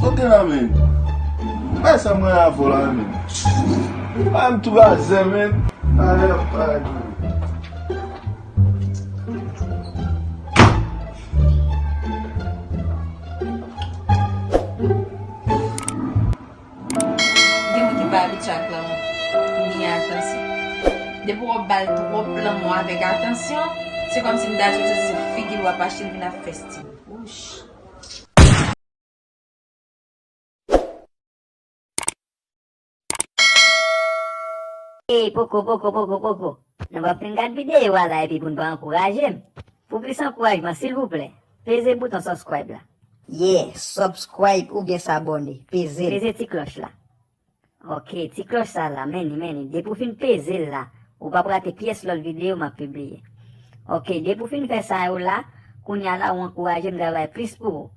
Ok la men. Why someone have all I mean? I'm too bad, man. I have Dia mwen ki ba bitchak la mwen. Ni atensyon. De pou wap bal trop plan mwen avek atensyon, se kom si mda jote se figi wap achil vina festiv. Ouch. Poko. Nan va pren gade vidéo la epi pou nou encourager. Pour plus encouragement, s'il vous plaît, pesez bouton subscribe là. Yeah, subscribe ou bien s'abonner. Pesez. Pesez ti cloche là. Ok, ti cloche ça là, meni. De pour fin peser là, ou pas rate pièce l'autre vidéo m'a publié. Ok, de pour fin faire ça là, qu'on y a là, on encourage me travailler plus pour vous.